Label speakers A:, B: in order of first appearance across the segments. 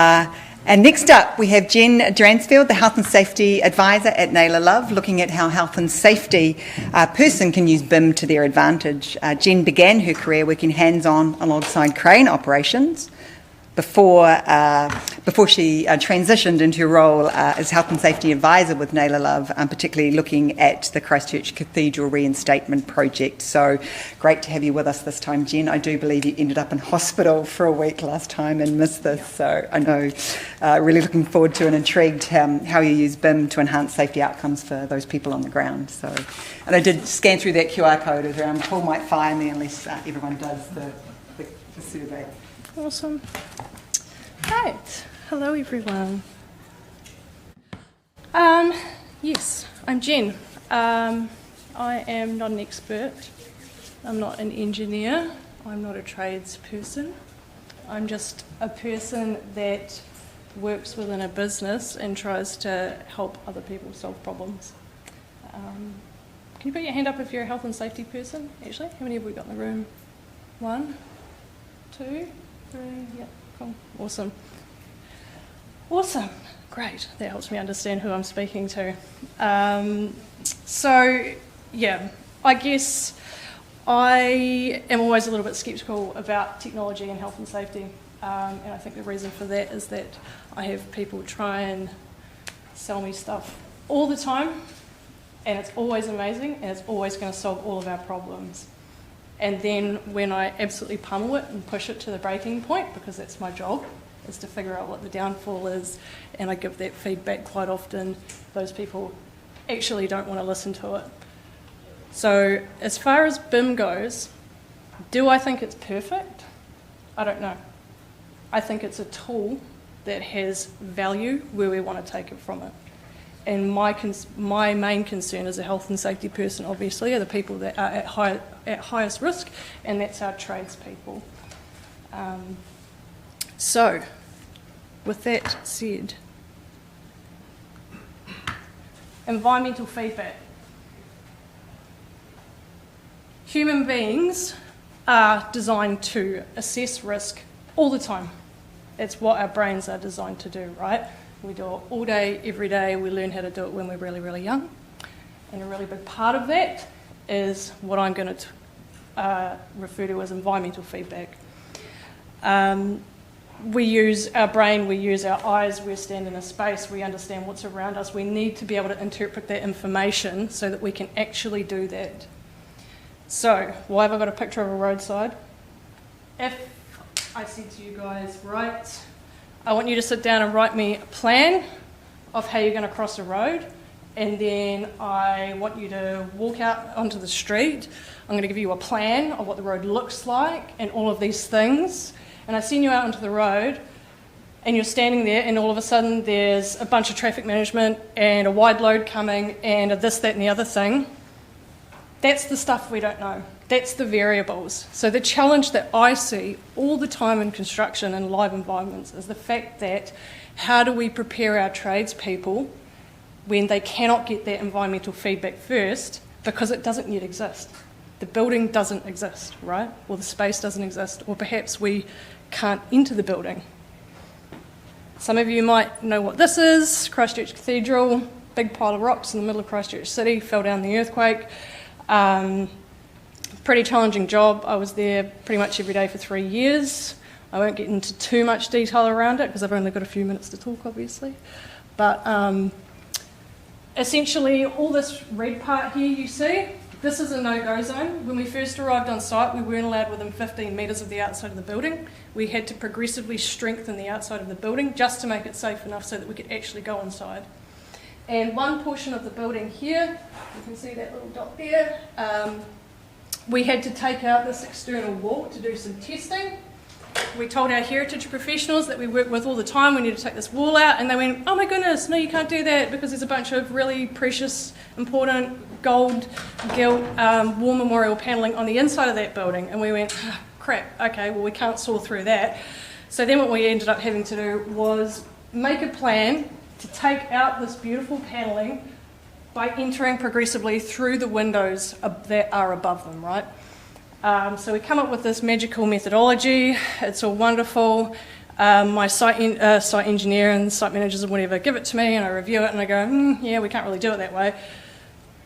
A: And next up, we have Jen Dransfield, the Health and Safety Advisor at Naylor Love, looking at how health and safety person can use BIM to their advantage. Jen began her career working hands-on alongside crane operations before she transitioned into a role as Health and Safety Advisor with Naylor Love, particularly looking at the Christ Church Cathedral Reinstatement project. So great to have you with us this time, Jen. I do believe you ended up in hospital for a week last time and missed this, so I know really looking forward to and intrigued how you use BIM to enhance safety outcomes for those people on the ground. So, and I did scan through that QR code around Paul might fire me unless everyone does the survey.
B: Awesome. Right. Hello, everyone. Yes, I'm Jen. I am not an expert. I'm not an engineer. I'm not a tradesperson. I'm just a person that works within a business and tries to help other people solve problems. Can you put your hand up if you're a health and safety person, actually? How many have we got in the room? 1, 2, 3, yeah, cool, awesome. Awesome, great, that helps me understand who I'm speaking to. So, yeah, I guess I am always a little bit sceptical about technology and health and safety, and I think the reason for that is that I have people try and sell me stuff all the time, and it's always amazing, and it's always going to solve all of our problems. And then when I absolutely pummel it and push it to the breaking point, because that's my job, is to figure out what the downfall is, and I give that feedback quite often, those people actually don't want to listen to it. So as far as BIM goes, do I think it's perfect? I don't know. I think it's a tool that has value where we want to take it from it. And my main concern as a health and safety person, obviously, are the people that are at highest risk, and that's our tradespeople. So, with that said, environmental feedback. Human beings are designed to assess risk all the time. It's what our brains are designed to do, right? We do it all day, every day. We learn how to do it when we're really, really young. And a really big part of that is what I'm going to refer to as environmental feedback. We use our brain, we use our eyes, we stand in a space, we understand what's around us. We need to be able to interpret that information so that we can actually do that. So, why have I got a picture of a roadside? If I said to you guys, right, I want you to sit down and write me a plan of how you're going to cross a road, and then I want you to walk out onto the street. I'm going to give you a plan of what the road looks like and all of these things, and I send you out onto the road and you're standing there, and all of a sudden there's a bunch of traffic management and a wide load coming and a this, that and the other thing. That's the stuff we don't know. That's the variables. So the challenge that I see all the time in construction and live environments is the fact that how do we prepare our tradespeople when they cannot get that environmental feedback first because it doesn't yet exist. The building doesn't exist, right? Or the space doesn't exist, or perhaps we can't enter the building. Some of you might know what this is. Christ Church Cathedral, big pile of rocks in the middle of Christchurch City, fell down in the earthquake. Pretty challenging job. I was there pretty much every day for 3 years. I won't get into too much detail around it because I've only got a few minutes to talk, obviously. But essentially, all this red part here you see, this is a no-go zone. When we first arrived on site, we weren't allowed within 15 metres of the outside of the building. We had to progressively strengthen the outside of the building just to make it safe enough so that we could actually go inside. And one portion of the building here, you can see that little dot there, we had to take out this external wall to do some testing. We told our heritage professionals that we work with all the time, we need to take this wall out, and they went, oh my goodness, no you can't do that because there's a bunch of really precious, important gold gilt war memorial panelling on the inside of that building. And we went, oh, crap, okay, well we can't saw through that. So then what we ended up having to do was make a plan to take out this beautiful panelling by entering progressively through the windows that are above them, right? So we come up with this magical methodology. It's all wonderful. My site engineer and site managers or whatever give it to me, and I review it, and I go, yeah, we can't really do it that way.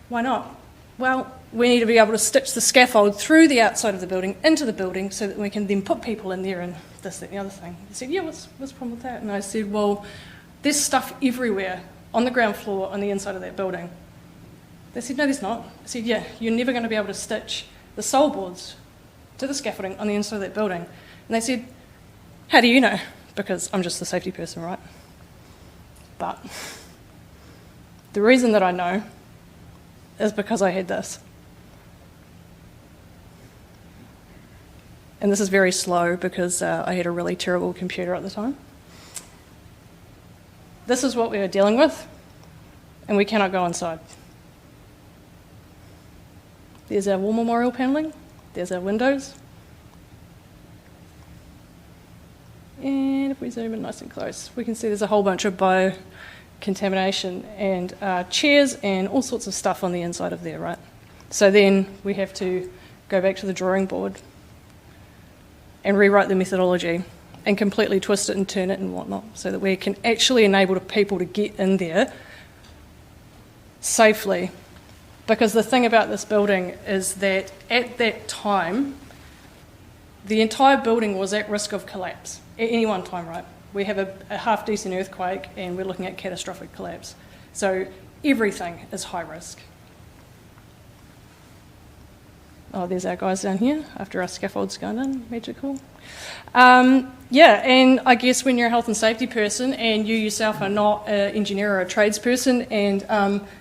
B: Why not? Well, we need to be able to stitch the scaffold through the outside of the building into the building so that we can then put people in there and this, that, and the other thing. They said, yeah, what's the problem with that? And I said, well, there's stuff everywhere on the ground floor on the inside of that building. They said, no, there's not. I said, yeah, you're never going to be able to stitch the sole boards to the scaffolding on the inside of that building. And they said, how do you know? Because I'm just the safety person, right? But the reason that I know is because I had this. And this is very slow because I had a really terrible computer at the time. This is what we were dealing with, and we cannot go inside. There's our war memorial panelling, there's our windows. And if we zoom in nice and close, we can see there's a whole bunch of biocontamination and chairs and all sorts of stuff on the inside of there, right? So then we have to go back to the drawing board and rewrite the methodology and completely twist it and turn it and whatnot so that we can actually enable the people to get in there safely. Because the thing about this building is that at that time, the entire building was at risk of collapse at any one time, right? We have a half-decent earthquake and we're looking at catastrophic collapse. So everything is high risk. Oh, there's our guys down here after our scaffold's gone in, magical. Yeah, and I guess when you're a health and safety person and you yourself are not an engineer or a tradesperson and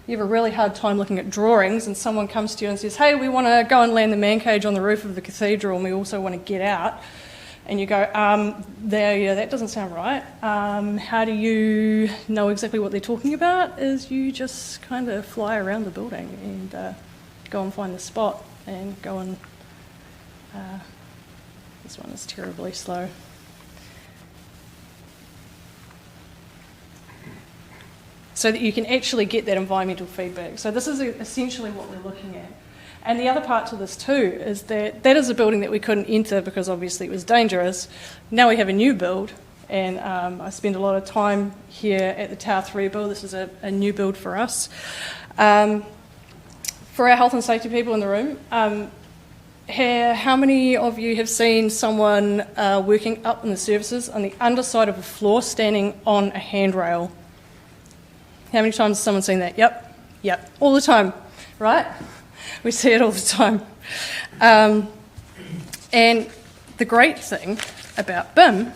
B: you have a really hard time looking at drawings and someone comes to you and says, hey, we want to go and land the man cage on the roof of the cathedral and we also want to get out. And you go, yeah, that doesn't sound right. How do you know exactly what they're talking about? Is you just kind of fly around the building and go and find the spot and go and... this one is terribly slow. So that you can actually get that environmental feedback. So this is essentially what we're looking at. And the other part to this too is that is a building that we couldn't enter because obviously it was dangerous. Now we have a new build, and I spend a lot of time here at the Tower 3 build. This is a new build for us. For our health and safety people in the room, how many of you have seen someone working up in the services on the underside of a floor standing on a handrail? How many times has someone seen that? Yep, all the time, right? We see it all the time. And the great thing about BIM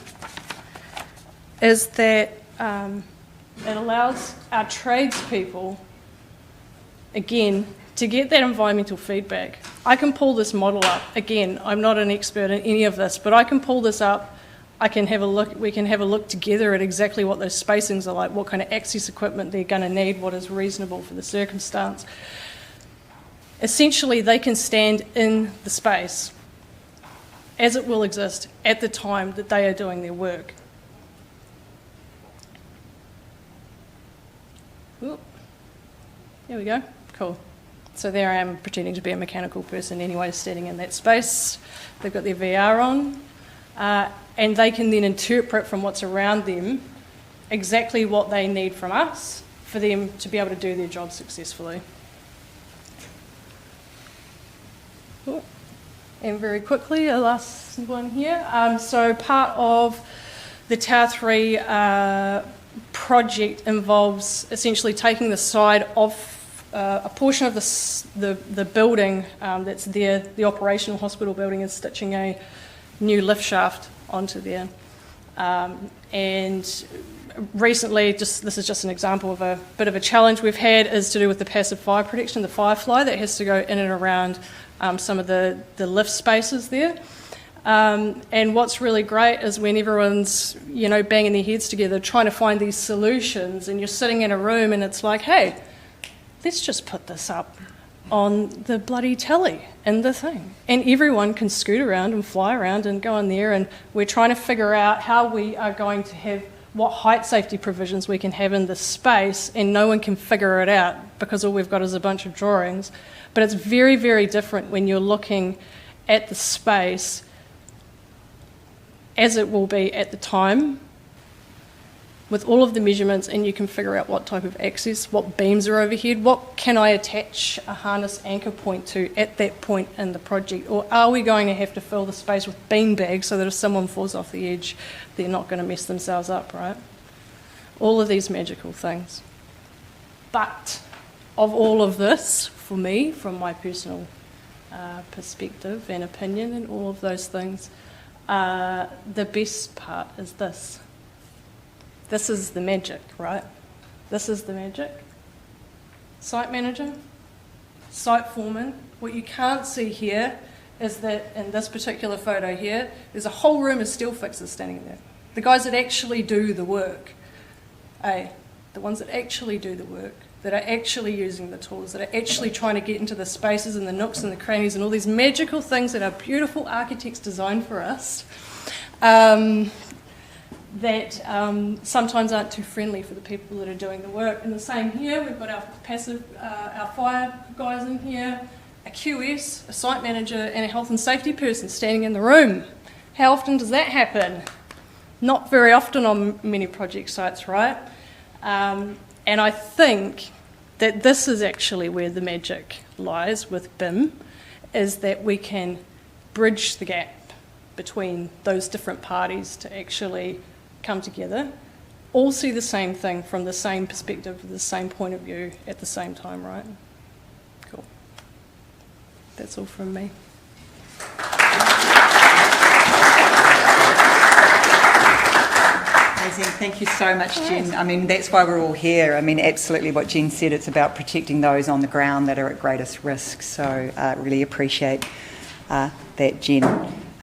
B: is that it allows our tradespeople, again, to get that environmental feedback. I can pull this model up. Again, I'm not an expert in any of this, but I can pull this up. I can have a look. We can have a look together at exactly what those spacings are like, what kind of access equipment they're going to need, what is reasonable for the circumstance. Essentially, they can stand in the space as it will exist at the time that they are doing their work. Ooh. There we go. Cool. So there I am pretending to be a mechanical person anyway, standing in that space. They've got their VR on. And they can then interpret from what's around them exactly what they need from us for them to be able to do their job successfully. Cool. And very quickly, a last one here. So part of the Tower 3 project involves essentially taking the side of a portion of the building that's there, the operational hospital building, is stitching a new lift shaft onto there. And recently, this is just an example of a bit of a challenge we've had, is to do with the passive fire protection, the firefly that has to go in and around some of the lift spaces there. And what's really great is when everyone's, banging their heads together trying to find these solutions, and you're sitting in a room and it's like, hey, let's just put this up on the bloody telly and the thing. And everyone can scoot around and fly around and go in there, and we're trying to figure out how we are going to have what height safety provisions we can have in this space, and no one can figure it out because all we've got is a bunch of drawings. But it's very, very different when you're looking at the space as it will be at the time, with all of the measurements, and you can figure out what type of access, what beams are overhead, what can I attach a harness anchor point to at that point in the project, or are we going to have to fill the space with bean bags so that if someone falls off the edge, they're not going to mess themselves up, right? All of these magical things. But of all of this, for me, from my personal perspective and opinion and all of those things, the best part is this. This is the magic, right? This is the magic. Site manager, site foreman. What you can't see here is that in this particular photo here, there's a whole room of steel fixers standing there. The guys that actually do the work, the ones that actually do the work, that are actually using the tools, that are actually trying to get into the spaces and the nooks and the crannies and all these magical things that our beautiful architects design for us, that sometimes aren't too friendly for the people that are doing the work. And the same here, we've got our passive, our fire guys in here, a QS, a site manager, and a health and safety person standing in the room. How often does that happen? Not very often on many project sites, right? And I think that this is actually where the magic lies with BIM, is that we can bridge the gap between those different parties to actually come together, all see the same thing from the same perspective, the same point of view at the same time, right? Cool. That's all from me.
A: Amazing. Thank you so much, Jen. I mean, that's why we're all here. I mean, absolutely what Jen said, it's about protecting those on the ground that are at greatest risk. So really appreciate that, Jen.